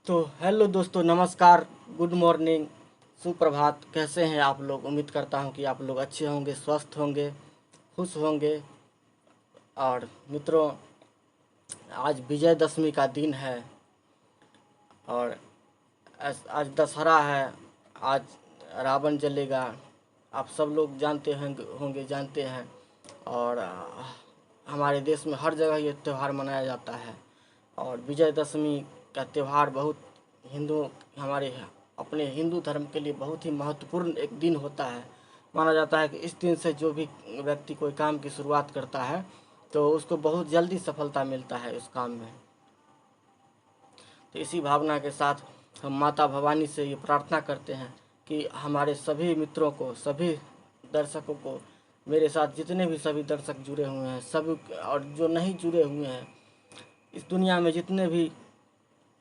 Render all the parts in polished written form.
तो हेलो दोस्तों, नमस्कार, गुड मॉर्निंग, सुप्रभात। कैसे हैं आप लोग? उम्मीद करता हूं कि आप लोग अच्छे होंगे, स्वस्थ होंगे, खुश होंगे। और मित्रों, आज विजयदशमी का दिन है और आज दशहरा है। आज रावण जलेगा। आप सब लोग जानते होंगे, जानते हैं। और हमारे देश में हर जगह ये त्यौहार मनाया जाता है। और विजयदशमी का त्यौहार बहुत हिंदू हमारे अपने हिंदू धर्म के लिए बहुत ही महत्वपूर्ण एक दिन होता है। माना जाता है कि इस दिन से जो भी व्यक्ति कोई काम की शुरुआत करता है तो उसको बहुत जल्दी सफलता मिलता है उस काम में। तो इसी भावना के साथ हम माता भवानी से ये प्रार्थना करते हैं कि हमारे सभी मित्रों को, सभी दर्शकों को, मेरे साथ जितने भी सभी दर्शक जुड़े हुए हैं सभी, और जो नहीं जुड़े हुए हैं, इस दुनिया में जितने भी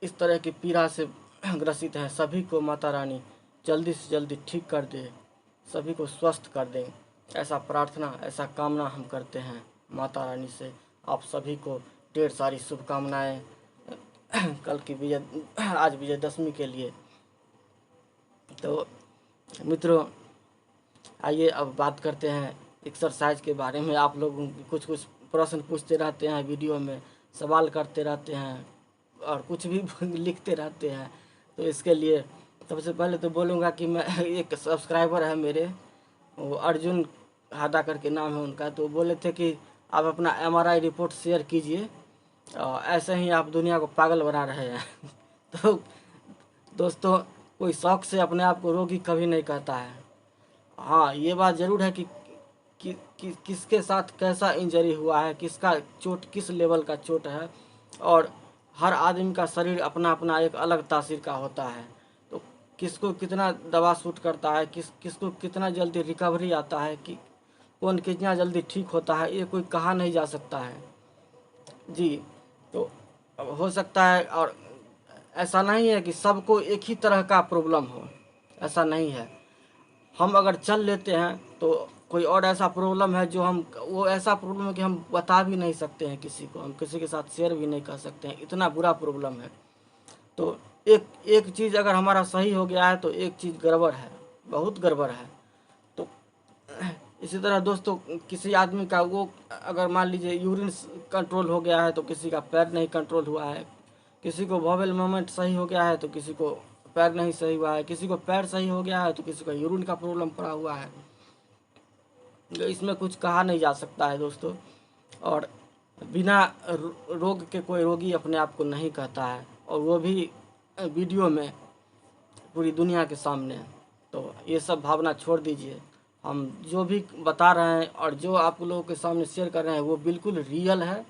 इस तरह की पीड़ा से ग्रसित हैं, सभी को माता रानी जल्दी से जल्दी ठीक कर दे, सभी को स्वस्थ कर दें। ऐसा प्रार्थना, ऐसा कामना हम करते हैं माता रानी से। आप सभी को ढेर सारी शुभकामनाएं कल की आज विजयदशमी के लिए। तो मित्रों, आइए अब बात करते हैं एक्सरसाइज के बारे में। आप लोग कुछ कुछ प्रश्न पूछते रहते हैं, वीडियो में सवाल करते रहते हैं और कुछ भी लिखते रहते हैं। तो इसके लिए सबसे पहले तो बोलूँगा कि मैं एक सब्सक्राइबर है मेरे, वो अर्जुन हादा करके नाम है उनका। तो बोले थे कि आप अपना एमआरआई रिपोर्ट शेयर कीजिए, ऐसे ही आप दुनिया को पागल बना रहे हैं। तो दोस्तों, कोई शौक से अपने आप को रोगी कभी नहीं कहता है। हाँ, ये बात ज़रूर है कि किसके साथ कैसा इंजरी हुआ है, किसका चोट किस लेवल का चोट है। और हर आदमी का शरीर अपना अपना एक अलग तासीर का होता है। तो किसको कितना दवा सूट करता है, किसको कितना जल्दी रिकवरी आता है, कि कौन कितना जल्दी ठीक होता है, ये कोई कहा नहीं जा सकता है जी। तो अब हो सकता है, और ऐसा नहीं है कि सबको एक ही तरह का प्रॉब्लम हो, ऐसा नहीं है। हम अगर चल लेते हैं तो कोई और ऐसा प्रॉब्लम है जो हम, वो ऐसा प्रॉब्लम है कि हम बता भी नहीं सकते हैं किसी को, हम किसी के साथ शेयर भी नहीं कर सकते हैं, इतना बुरा प्रॉब्लम है। तो एक एक चीज़ अगर हमारा सही हो गया है तो एक चीज़ गड़बड़ है, बहुत गड़बड़ है। तो इसी तरह दोस्तों, किसी आदमी का वो अगर मान लीजिए यूरिन कंट्रोल हो गया है तो किसी का पैर नहीं कंट्रोल हुआ है, किसी को वोवेल मोमेंट सही हो गया है तो किसी को पैर नहीं सही हुआ है, किसी को पैर सही हो गया है तो किसी को यूरिन का प्रॉब्लम पड़ा हुआ है। तो इसमें कुछ कहा नहीं जा सकता है दोस्तों। और बिना रोग के कोई रोगी अपने आप को नहीं कहता है, और वो भी वीडियो में पूरी दुनिया के सामने। तो ये सब भावना छोड़ दीजिए। हम जो भी बता रहे हैं और जो आप लोगों के सामने शेयर कर रहे हैं वो बिल्कुल रियल है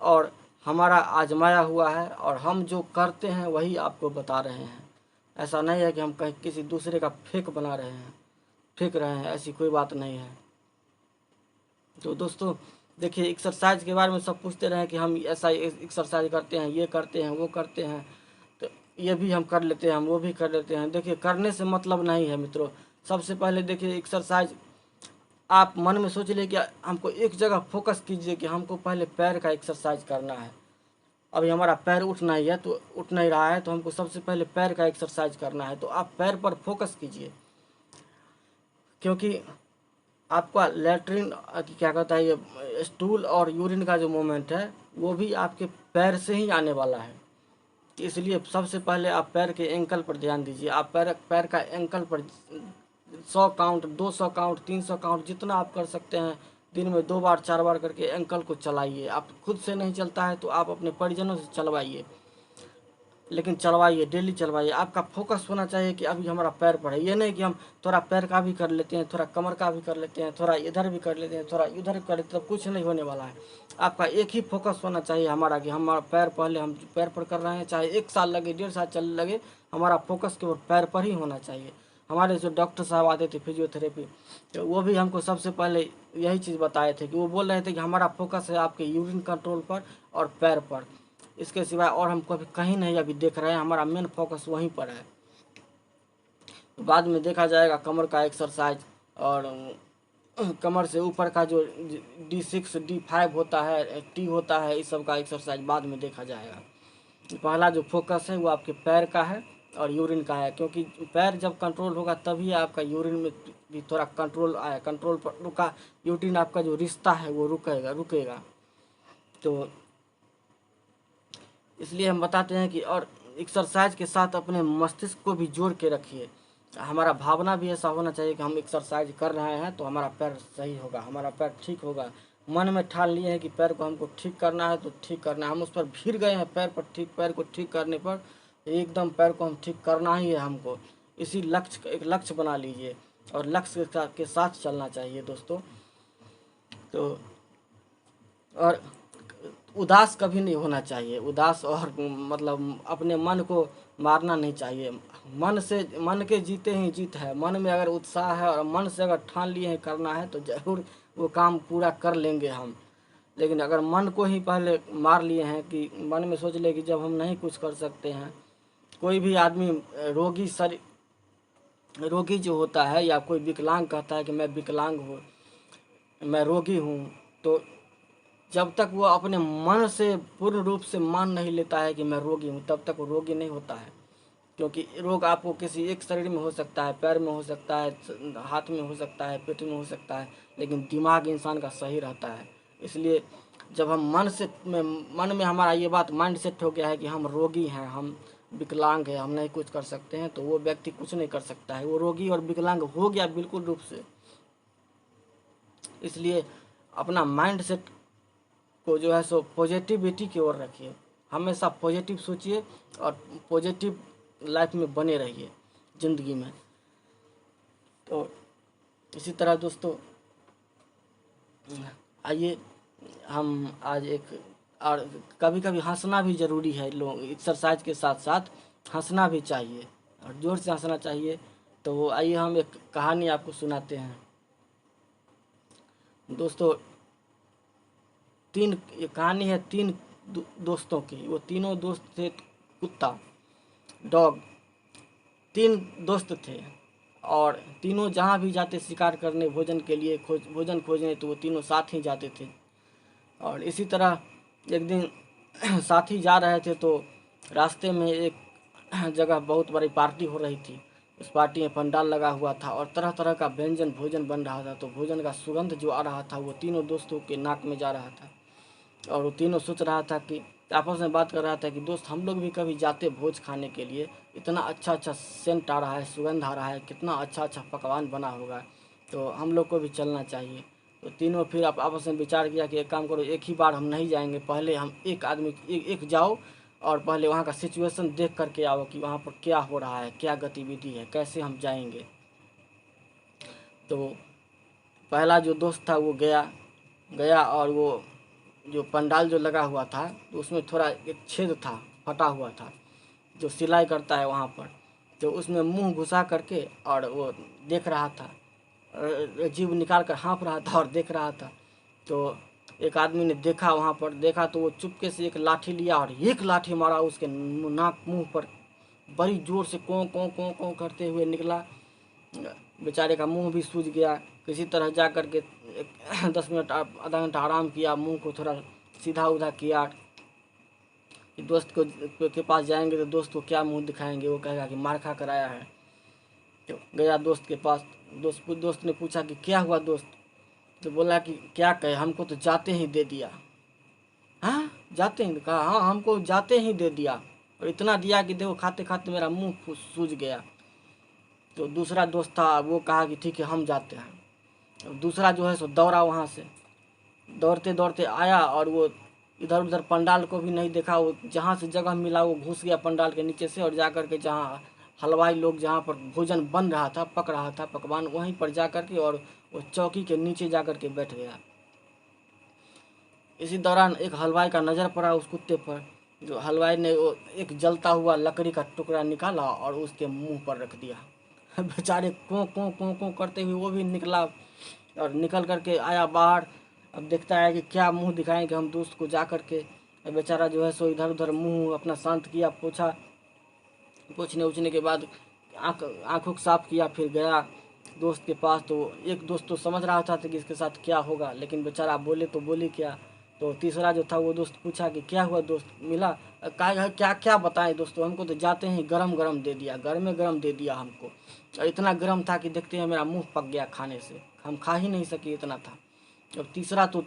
और हमारा आजमाया हुआ है, और हम जो करते हैं वही आपको बता रहे हैं। ऐसा नहीं है कि हम कहीं किसी दूसरे का फेक बना रहे हैं, फेंक रहे हैं, ऐसी कोई बात नहीं है। तो दोस्तों देखिए, एक्सरसाइज के बारे में सब पूछते रहे कि हम ऐसा एक्सरसाइज करते हैं, ये करते हैं, वो करते हैं। तो ये भी हम कर लेते हैं, हम वो भी कर लेते हैं। देखिए, करने से मतलब नहीं है मित्रों। सबसे पहले देखिए, एक्सरसाइज आप मन में सोच लिए कि हमको एक जगह फोकस कीजिए कि हमको पहले पैर का एक्सरसाइज करना है। अभी हमारा पैर उठ नहीं है, तो उठ नहीं रहा है, तो हमको सबसे पहले पैर का एक्सरसाइज करना है। तो आप पैर पर फोकस कीजिए, क्योंकि आपका लैट्रिन क्या कहता है, ये स्टूल और यूरिन का जो मोमेंट है वो भी आपके पैर से ही आने वाला है। इसलिए सबसे पहले आप पैर के एंकल पर ध्यान दीजिए। आप पैर पैर का एंकल पर 100 काउंट, 200 काउंट, 300 काउंट, जितना आप कर सकते हैं, दिन में 2 बार 4 बार करके एंकल को चलाइए। आप खुद से नहीं चलता है तो आप अपने परिजनों से चलवाइए, लेकिन चलवाइए, डेली चलवाइए। आपका फोकस होना चाहिए कि अभी हमारा पैर पर है। ये नहीं कि हम थोड़ा पैर का भी कर लेते हैं, थोड़ा कमर का भी कर लेते हैं, थोड़ा इधर भी कर लेते हैं, थोड़ा इधर कर लेते हैं, तब कुछ नहीं होने वाला है। आपका एक ही फोकस होना चाहिए हमारा, कि हमारा पैर पहले हम पैर पर कर रहे हैं, चाहे 1 साल लगे, 1.5 साल चलने लगे, हमारा फोकस केवल पैर पर ही होना चाहिए। हमारे जो डॉक्टर साहब आते थे फिजियोथेरेपी, तो वो भी हमको सबसे पहले यही चीज़ बताए थे, कि वो बोल रहे थे कि हमारा फोकस है आपके यूरिन कंट्रोल पर और पैर पर, इसके सिवाय और हम कभी कहीं नहीं अभी देख रहे हैं। हमारा मेन फोकस वहीं पर है। तो बाद में देखा जाएगा कमर का एक्सरसाइज, और कमर से ऊपर का जो D6 D5 होता है, टी होता है, इस सब का एक्सरसाइज बाद में देखा जाएगा। पहला जो फोकस है वो आपके पैर का है और यूरिन का है, क्योंकि पैर जब कंट्रोल होगा तभी आपका यूरिन में भी थोड़ा कंट्रोल आया, कंट्रोल पर रुका यूरिन आपका जो रिश्ता है वो रुकेगा। तो इसलिए हम बताते हैं कि और एक्सरसाइज के साथ अपने मस्तिष्क को भी जोड़ के रखिए। हमारा भावना भी ऐसा होना चाहिए कि हम एक्सरसाइज कर रहे हैं तो हमारा पैर सही होगा, हमारा पैर ठीक होगा। मन में ठान लिए हैं कि पैर को हमको ठीक करना है तो ठीक करना है, हम उस पर भिड़ गए हैं पैर को ठीक करने पर, एकदम पैर को हम ठीक करना ही है हमको। इसी लक्ष्य एक लक्ष्य बना लीजिए और लक्ष्य के साथ चलना चाहिए दोस्तों। तो और उदास कभी नहीं होना चाहिए, उदास और मतलब अपने मन को मारना नहीं चाहिए। मन के जीते ही जीत है। मन में अगर उत्साह है और मन से अगर ठान लिए हैं करना है तो ज़रूर वो काम पूरा कर लेंगे हम। लेकिन अगर मन को ही पहले मार लिए हैं कि मन में सोच ले कि जब हम नहीं कुछ कर सकते हैं, कोई भी आदमी रोगी जो होता है या कोई विकलांग कहता है कि मैं विकलांग हूँ, मैं रोगी हूँ, तो जब तक वो अपने मन से पूर्ण रूप से मान नहीं लेता है कि मैं रोगी हूँ, तब तक वो रोगी नहीं होता है। क्योंकि रोग आपको किसी एक शरीर में हो सकता है, पैर में हो सकता है, हाथ में हो सकता है, पेट में हो सकता है, लेकिन दिमाग इंसान का सही रहता है। इसलिए जब हम मन में हमारा ये बात माइंड सेट हो गया है कि हम रोगी हैं, हम विकलांग हैं, हम नहीं कुछ कर सकते हैं, तो वो व्यक्ति कुछ नहीं कर सकता है, वो रोगी और विकलांग हो गया बिल्कुल रूप से। इसलिए अपना माइंड सेट को जो है सो पॉजिटिविटी की ओर रखिए, हमेशा पॉजिटिव सोचिए और पॉजिटिव लाइफ में बने रहिए ज़िंदगी में। तो इसी तरह दोस्तों आइए हम आज एक और कभी कभी हंसना भी ज़रूरी है, लोग एक्सरसाइज के साथ साथ हंसना भी चाहिए और ज़ोर से हंसना चाहिए। तो आइए हम एक कहानी आपको सुनाते हैं दोस्तों। ये कहानी है तीन दोस्तों की। वो तीनों दोस्त थे, कुत्ता डॉग, तीन दोस्त थे और तीनों जहाँ भी जाते शिकार करने, भोजन के लिए भोजन खोजने, तो वो तीनों साथ ही जाते थे। और इसी तरह एक दिन साथी जा रहे थे तो रास्ते में एक जगह बहुत बड़ी पार्टी हो रही थी। उस पार्टी में पंडाल लगा हुआ था और तरह तरह का व्यंजन भोजन बन रहा था। तो भोजन का सुगंध जो आ रहा था वो तीनों दोस्तों के नाक में जा रहा था और वो तीनों सोच रहा था कि आपस में बात कर रहा था कि दोस्त हम लोग भी कभी जाते भोज खाने के लिए, इतना अच्छा अच्छा सेंट आ रहा है, सुगंध आ रहा है, कितना अच्छा अच्छा पकवान बना होगा, तो हम लोग को भी चलना चाहिए। तो तीनों फिर आपस में विचार किया कि एक काम करो, एक ही बार हम नहीं जाएंगे, पहले हम एक आदमी एक जाओ और पहले वहाँ का सिचुएशन देख करके आओ कि वहाँ पर क्या हो रहा है, क्या गतिविधि है, कैसे हम जाएंगे। तो पहला जो दोस्त था वो गया और वो जो पंडाल जो लगा हुआ था तो उसमें थोड़ा एक छेद था, फटा हुआ था, जो सिलाई करता है वहाँ पर। तो उसमें मुंह घुसा करके और वो देख रहा था, जीभ निकाल कर हाँफ रहा था और देख रहा था। तो एक आदमी ने देखा, वहाँ पर देखा तो वो चुपके से एक लाठी लिया और एक लाठी मारा उसके नाक मुंह पर, बड़ी जोर से कों करते हुए निकला। बेचारे का मुंह भी सूज गया। किसी तरह जा कर के 10 मिनट आधा घंटा आराम किया, मुंह को थोड़ा सीधा उधा किया कि दोस्त के पास जाएंगे तो दोस्त को क्या मुंह दिखाएंगे, वो कहेगा कि मार खा कर आया है। तो गया दोस्त के पास, दोस्त ने पूछा कि क्या हुआ दोस्त, तो बोला कि क्या कहे, हमको तो जाते ही दे दिया। हाँ जाते ही, कहा हाँ हमको जाते ही दे दिया और इतना दिया कि देखो खाते खाते मेरा मुंह सूज गया। तो दूसरा दोस्त था वो कहा कि ठीक है हम जाते हैं। दूसरा जो है सो दौड़ा, वहाँ से दौड़ते दौड़ते आया और वो इधर उधर पंडाल को भी नहीं देखा। वो जहाँ से जगह मिला वो घुस गया पंडाल के नीचे से और जा कर के जहाँ हलवाई लोग जहाँ पर भोजन बन रहा था, पक रहा था पकवान, वहीं पर जा कर के और वो चौकी के नीचे जा कर के बैठ गया। इसी दौरान एक हलवाई का नज़र पड़ा उस कुत्ते पर। जो हलवाई ने वो एक जलता हुआ लकड़ी का टुकड़ा निकाला और उसके मुंह पर रख दिया। बेचारे कों करते हुए वो भी निकला और निकल करके आया बाहर। अब देखता है कि क्या मुंह दिखाएंगे हम दोस्त को जा कर के। बेचारा जो है सो इधर उधर मुंह अपना शांत किया, पोछने उछने के बाद आँखों को साफ किया, फिर गया दोस्त के पास। तो एक दोस्त तो समझ रहा था कि इसके साथ क्या होगा, लेकिन बेचारा बोले तो बोले क्या, तो तीसरा जो था वो दोस्त पूछा कि क्या हुआ दोस्त, मिला? क्या क्या बताएं दोस्तों, हमको तो जाते ही गरम गरम दे दिया, गर्मे गरम दे दिया हमको। और इतना गर्म था कि देखते हैं मेरा मुंह पक गया खाने से, हम खा ही नहीं सके, इतना था। और तीसरा तो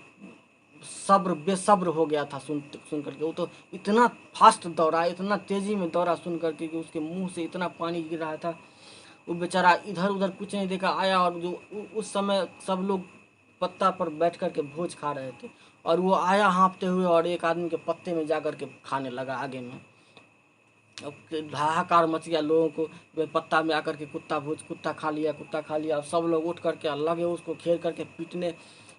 सब्र बेसब्र हो गया था सुन करके। वो तो इतना फास्ट दौड़ा, इतना तेज़ी में दौड़ा सुन करके कि उसके मुंह से इतना पानी गिर रहा था। वो बेचारा इधर उधर कुछ नहीं देखा, आया। और जो उस समय सब लोग पत्ता पर बैठ कर के भोज खा रहे थे, और वो आया हाँफते हुए और एक आदमी के पत्ते में जा कर के खाने लगा आगे में। अब हाहाकार मच गया लोगों को, वे पत्ता में आकर के कुत्ता खा लिया, कुत्ता खा लिया। सब लोग उठ करके लगे उसको घेर करके पीटने,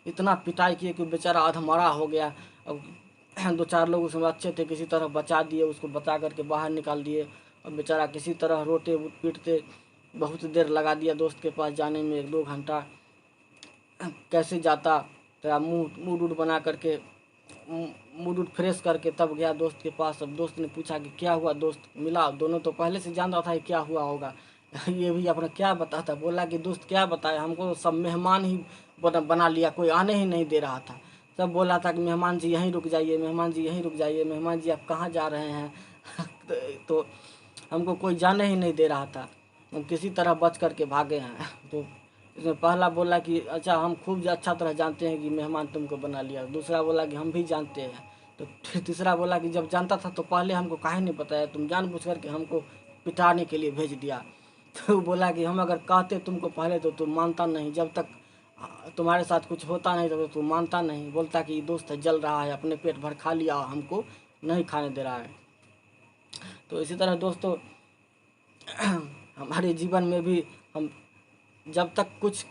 इतना पिटाई किए कि बेचारा अधमरा हो गया। अब दो चार लोग उसमें अच्छे थे, किसी तरह बचा दिए उसको, बचा करके बाहर निकाल दिए। और बेचारा किसी तरह रोते पीटते बहुत देर लगा दिया दोस्त के पास जाने में, 1-2 घंटा। कैसे जाता, तेरा मूड उड बना करके, मूड उड फ्रेश करके तब गया दोस्त के पास। अब दोस्त ने पूछा कि क्या हुआ दोस्त, मिला? दोनों तो पहले से जान रहा था कि क्या हुआ होगा। ये भी अपना क्या बताता, बोला कि दोस्त क्या बताए, हमको तो सब मेहमान ही बना लिया, कोई आने ही नहीं दे रहा था। सब बोला था कि मेहमान जी यहीं रुक जाइए, मेहमान जी यहीं रुक जाइए, मेहमान जी आप कहाँ जा रहे हैं। तो हमको कोई जाने ही नहीं दे रहा था, हम किसी तरह बच करके भागे हैं। तो इसमें पहला बोला कि अच्छा हम खूब अच्छा तरह जानते हैं कि मेहमान तुमको बना लिया। दूसरा बोला कि हम भी जानते हैं। तो फिर तीसरा बोला कि जब जानता था तो पहले हमको काहे नहीं बताया, तुम जानबूझ करके हमको पिटाने के लिए भेज दिया। तो बोला कि हम अगर कहते तुमको पहले तो तुम मानता नहीं, जब तक तुम्हारे साथ कुछ होता नहीं तो तुम मानता नहीं, बोलता कि दोस्त जल रहा है, अपने पेट भर खा लिया, हमको नहीं खाने दे रहा है। तो इसी तरह दोस्तों हमारे जीवन में भी हम जब तक कुछ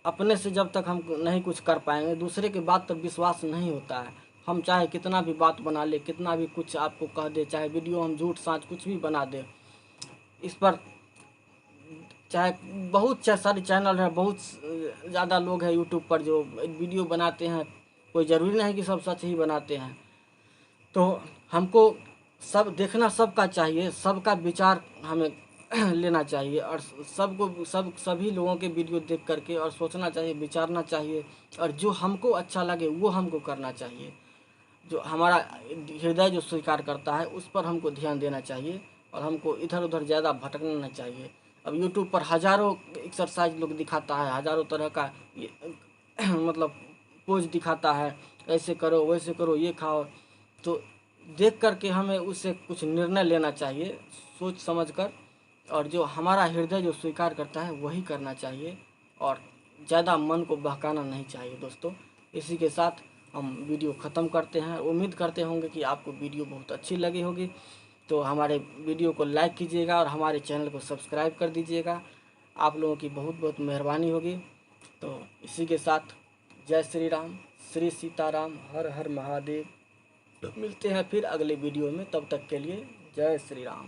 अपने से जब तक हम नहीं कुछ कर पाएंगे, दूसरे की बात पर विश्वास नहीं होता है। हम चाहे कितना भी बात बना ले, कितना भी कुछ आपको कह दे, चाहे वीडियो हम झूठ साँच कुछ भी बना दे, इस पर चाहे बहुत सारे चैनल है, बहुत ज़्यादा लोग हैं यूट्यूब पर जो वीडियो बनाते हैं, कोई ज़रूरी नहीं कि सब सच ही बनाते हैं। तो हमको सब देखना सबका चाहिए, सबका विचार हमें लेना चाहिए, और सभी लोगों के वीडियो देख करके और सोचना चाहिए, विचारना चाहिए, और जो हमको अच्छा लगे वो हमको करना चाहिए। जो हमारा हृदय जो स्वीकार करता है उस पर हमको ध्यान देना चाहिए, और हमको इधर उधर ज़्यादा भटकना नहीं चाहिए। अब यूट्यूब पर हज़ारों एक्सरसाइज लोग दिखाता है, हज़ारों तरह का मतलब पोज दिखाता है, ऐसे करो वैसे करो ये खाओ। तो देख करके हमें उससे कुछ निर्णय लेना चाहिए सोच समझ कर, और जो हमारा हृदय जो स्वीकार करता है वही करना चाहिए, और ज़्यादा मन को बहकाना नहीं चाहिए दोस्तों। इसी के साथ हम वीडियो ख़त्म करते हैं। उम्मीद करते होंगे कि आपको वीडियो बहुत अच्छी लगी होगी। तो हमारे वीडियो को लाइक कीजिएगा और हमारे चैनल को सब्सक्राइब कर दीजिएगा, आप लोगों की बहुत बहुत मेहरबानी होगी। तो इसी के साथ जय श्री राम, श्री सीताराम, हर हर महादेव। मिलते हैं फिर अगले वीडियो में, तब तक के लिए जय श्री राम।